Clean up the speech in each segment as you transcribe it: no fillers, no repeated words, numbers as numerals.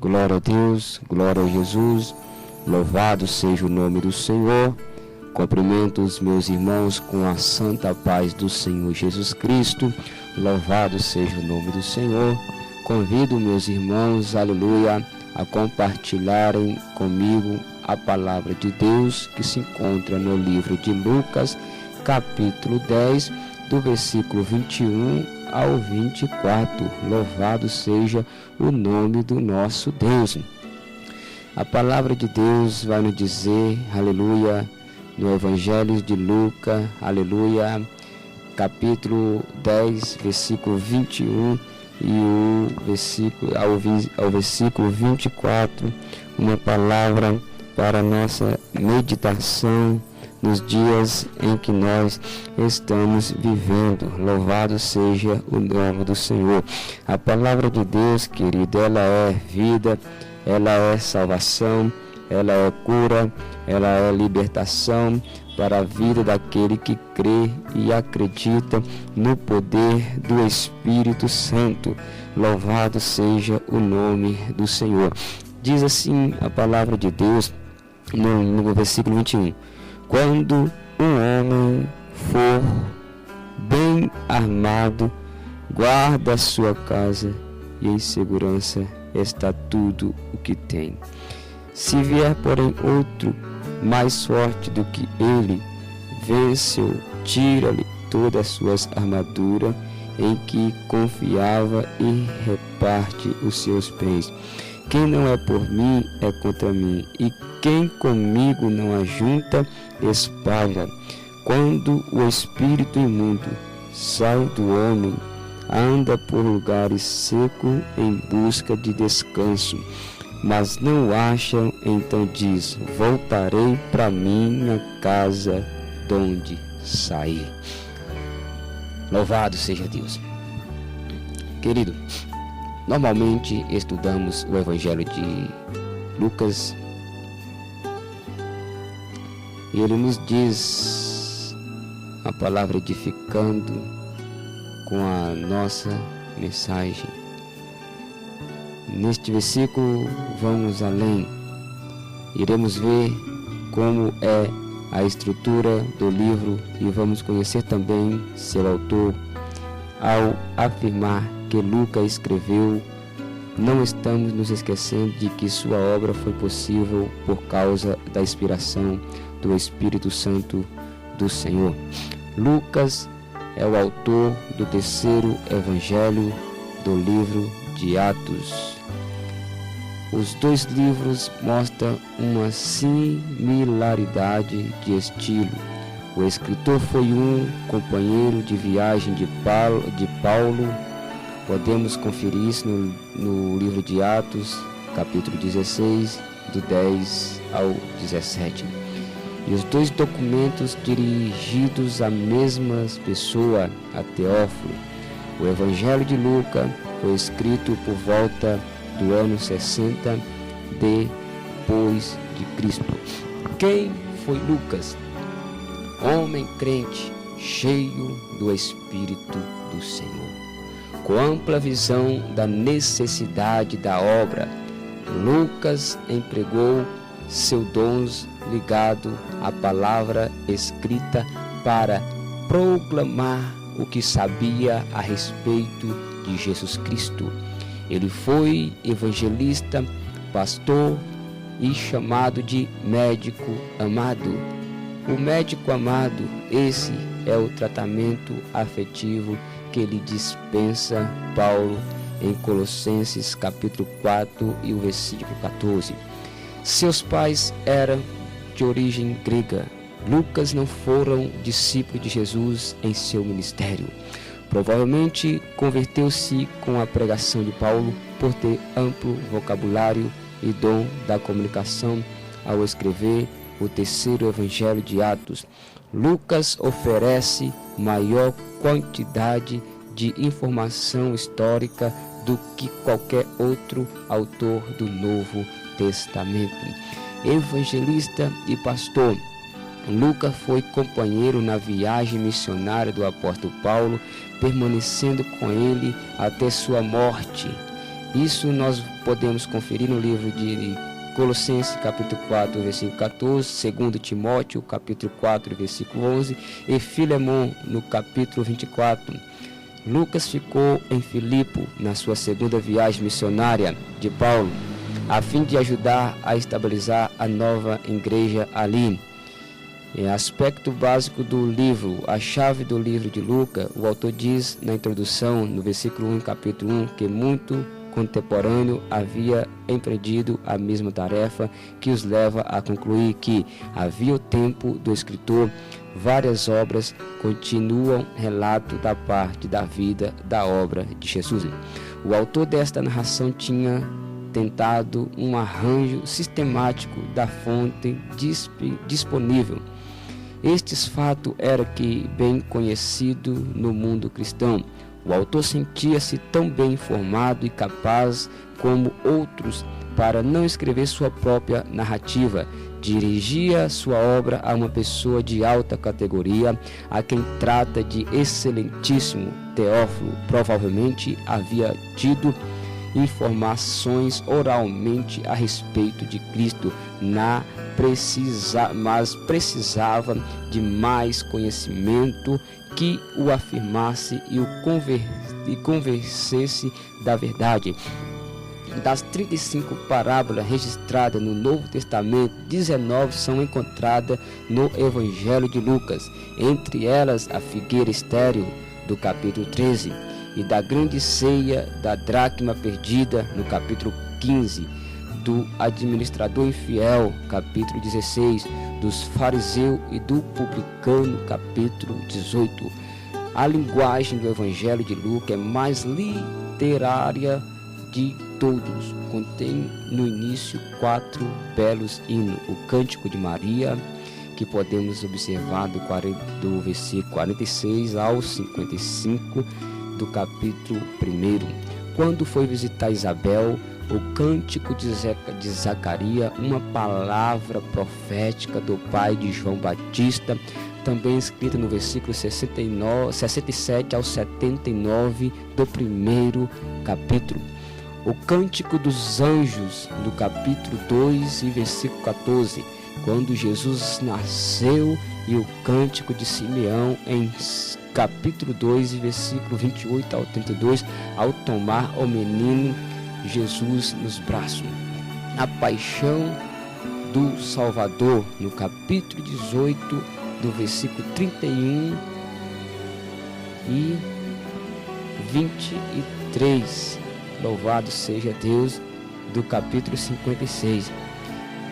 Glória a Deus, glória a Jesus, louvado seja o nome do Senhor. Cumprimento os meus irmãos com a santa paz do Senhor Jesus Cristo. Louvado seja o nome do Senhor. Convido meus irmãos, aleluia, a compartilharem comigo a palavra de Deus que se encontra no livro de Lucas, capítulo 10, do versículo 21 ao 24. Louvado seja o nome do nosso Deus. A palavra de Deus vai nos dizer, aleluia, no Evangelho de Lucas, aleluia, capítulo 10, versículo 21 ao versículo 24, uma palavra para nossa meditação nos dias em que nós estamos vivendo. Louvado seja o nome do Senhor. A palavra de Deus, querido, ela é vida, ela é salvação, ela é cura, ela é libertação para a vida daquele que crê e acredita no poder do Espírito Santo. Louvado seja o nome do Senhor. Diz assim a palavra de Deus no versículo 21. Quando um homem for bem armado, guarda a sua casa e em segurança está tudo o que tem. Se vier, porém, outro mais forte do que ele, vence-o, tira-lhe todas as suas armaduras em que confiava e reparte os seus bens. Quem não é por mim é contra mim, e quem comigo não ajunta, espalha. Quando o espírito imundo sai do homem, anda por lugares secos em busca de descanso, mas não o acham, então diz: voltarei para minha casa donde saí. Louvado seja Deus. Querido, normalmente estudamos o Evangelho de Lucas e ele nos diz a palavra edificando com a nossa mensagem. Neste versículo vamos além, iremos ver como é a estrutura do livro e vamos conhecer também seu autor. Ao afirmar que Lucas escreveu, não estamos nos esquecendo de que sua obra foi possível por causa da inspiração do Espírito Santo do Senhor. Lucas é o autor do terceiro evangelho do livro de Atos. Os dois livros mostram uma similaridade de estilo. O escritor foi um companheiro de viagem de Paulo. Podemos conferir isso no livro de Atos, capítulo 16, do 10 ao 17. E os dois documentos dirigidos à mesma pessoa, a Teófilo. O Evangelho de Lucas foi escrito por volta do ano 60 depois de Cristo. Quem foi Lucas? Homem crente, cheio do Espírito do Senhor, com ampla visão da necessidade da obra. Lucas empregou seu dom ligado à palavra escrita para proclamar o que sabia a respeito de Jesus Cristo. Ele foi evangelista, pastor e chamado de médico amado. O médico amado, esse é o tratamento afetivo que ele dispensa Paulo em Colossenses capítulo 4 e o versículo 14. Seus pais eram de origem grega. Lucas não foram discípulos de Jesus em seu ministério. Provavelmente converteu-se com a pregação de Paulo por ter amplo vocabulário e dom da comunicação ao escrever o terceiro evangelho de Atos. Lucas oferece maior quantidade de informação histórica do que qualquer outro autor do Novo Testamento. Evangelista e pastor, Lucas foi companheiro na viagem missionária do apóstolo Paulo, permanecendo com ele até sua morte. Isso nós podemos conferir no livro de Colossenses, capítulo 4, versículo 14, 2 Timóteo, capítulo 4, versículo 11, e Filemão, no capítulo 24. Lucas ficou em Filipe na sua segunda viagem missionária de Paulo, a fim de ajudar a estabilizar a nova igreja ali. Aspecto básico do livro, a chave do livro de Lucas, o autor diz na introdução, no versículo 1, capítulo 1, que muito contemporâneo havia empreendido a mesma tarefa, que os leva a concluir que havia o tempo do escritor. Várias obras continuam relato da parte da vida da obra de Jesus. O autor desta narração tinha tentado um arranjo sistemático da fonte disponível. Estes fatos eram bem conhecidos no mundo cristão. O autor sentia-se tão bem informado e capaz como outros para não escrever sua própria narrativa. Dirigia sua obra a uma pessoa de alta categoria, a quem trata de excelentíssimo Teófilo. Provavelmente havia tido informações oralmente a respeito de Cristo, mas precisava de mais conhecimento que o afirmasse e o convencesse da verdade. Das 35 parábolas registradas no Novo Testamento, 19 são encontradas no Evangelho de Lucas, entre elas a figueira estéril, do capítulo 13, e da grande ceia da dracma perdida, no capítulo 15, do administrador infiel, capítulo 16, dos fariseus e do publicano, capítulo 18. A linguagem do Evangelho de Lucas é mais literária de todos. Contém no início 4 belos hinos: o Cântico de Maria, que podemos observar do versículo 46 ao 55 do capítulo 1. Quando foi visitar Isabel, o Cântico de Zacarias, uma palavra profética do pai de João Batista, também escrita no versículo 67 ao 79 do 1º capítulo. O Cântico dos Anjos, do capítulo 2 e versículo 14, quando Jesus nasceu, e o Cântico de Simeão, em capítulo 2 e versículo 28 ao 32, ao tomar o menino Jesus nos braços. A paixão do Salvador, no capítulo 18, do versículo 31 e 23. Louvado seja Deus, do capítulo 56.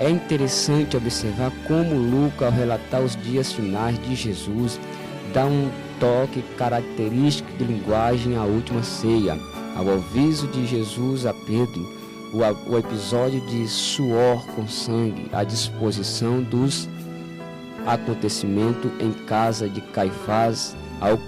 É interessante observar como Lucas, ao relatar os dias finais de Jesus, dá um toque característico de linguagem à última ceia, ao aviso de Jesus a Pedro, o episódio de suor com sangue, a disposição dos acontecimentos em casa de Caifás, ao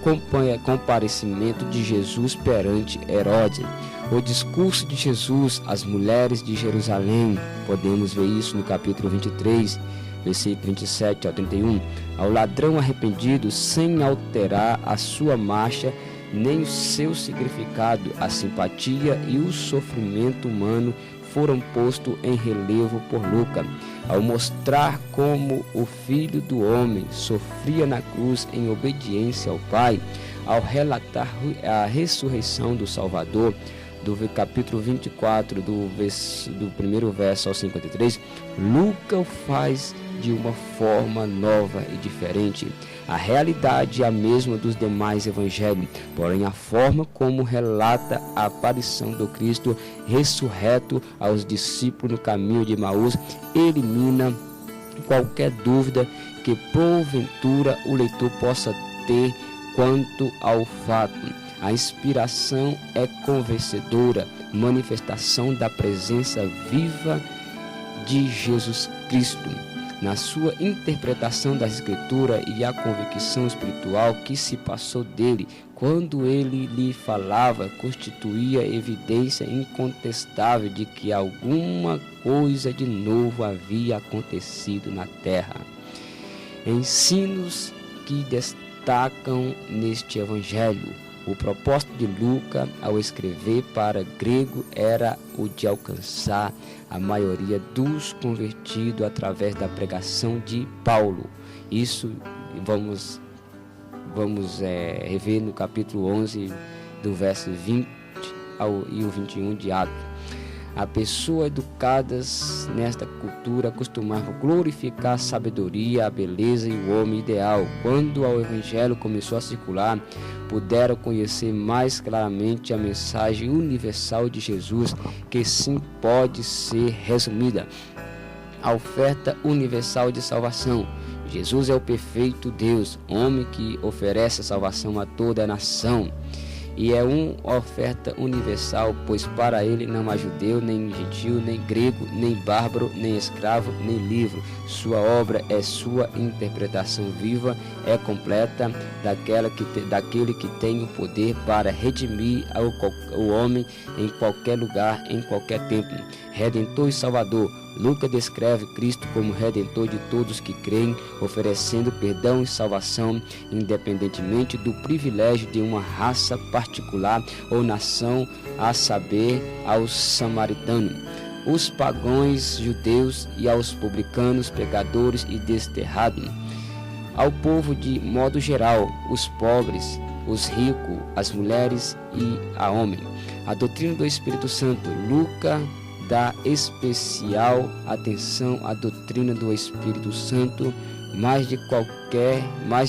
comparecimento de Jesus perante Herodes, o discurso de Jesus às mulheres de Jerusalém, podemos ver isso no capítulo 23, versículo 27 ao 31, ao ladrão arrependido sem alterar a sua marcha nem o seu significado, a simpatia e o sofrimento humano foram postos em relevo por Lucas, ao mostrar como o Filho do Homem sofria na cruz em obediência ao Pai, ao relatar a ressurreição do Salvador, do capítulo 24, do primeiro verso ao 53, Lucas faz de uma forma nova e diferente. A realidade é a mesma dos demais evangelhos, porém a forma como relata a aparição do Cristo ressurreto aos discípulos no caminho de Emaús elimina qualquer dúvida que porventura o leitor possa ter quanto ao fato. A inspiração é convencedora, manifestação da presença viva de Jesus Cristo. Na sua interpretação das Escrituras e a convicção espiritual que se passou dele, quando ele lhe falava, constituía evidência incontestável de que alguma coisa de novo havia acontecido na terra. Ensinos que destacam neste Evangelho. O propósito de Lucas ao escrever para grego era o de alcançar a maioria dos convertidos através da pregação de Paulo. Isso vamos rever no capítulo 11, do verso 20 e o 21 de Atos. A pessoa educadas nesta cultura costumava glorificar a sabedoria, a beleza e o homem ideal. Quando o evangelho começou a circular, puderam conhecer mais claramente a mensagem universal de Jesus, que sim pode ser resumida: a oferta universal de salvação. Jesus é o perfeito Deus, homem que oferece a salvação a toda a nação. E é uma oferta universal, pois para ele não há judeu, nem gentil, nem grego, nem bárbaro, nem escravo, nem livre. Sua obra é sua interpretação viva, é completa, daquele que tem o poder para redimir o homem em qualquer lugar, em qualquer tempo. Redentor e Salvador. Lucas descreve Cristo como Redentor de todos que creem, oferecendo perdão e salvação, independentemente do privilégio de uma raça particular ou nação, a saber, aos samaritanos, os pagãos judeus e aos publicanos, pecadores e desterrados. Ao povo de modo geral, os pobres, os ricos, as mulheres e a homem. A doutrina do Espírito Santo. Lucas dá especial atenção à doutrina do Espírito Santo, mais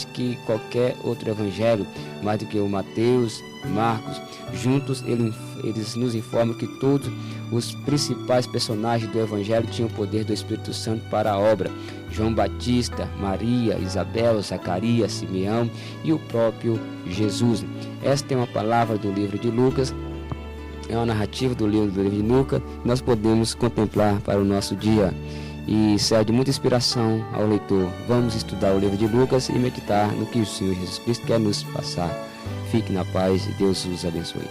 que qualquer outro evangelho, mais do que o Mateus, Marcos. Juntos eles nos informam que todos os principais personagens do evangelho tinham o poder do Espírito Santo para a obra: João Batista, Maria, Isabel, Zacarias, Simeão e o próprio Jesus. Esta é uma palavra do livro de Lucas. É uma narrativa do livro de Lucas, nós podemos contemplar para o nosso dia e serve de muita inspiração ao leitor. Vamos estudar o livro de Lucas e meditar no que o Senhor Jesus Cristo quer nos passar. Fique na paz e Deus os abençoe.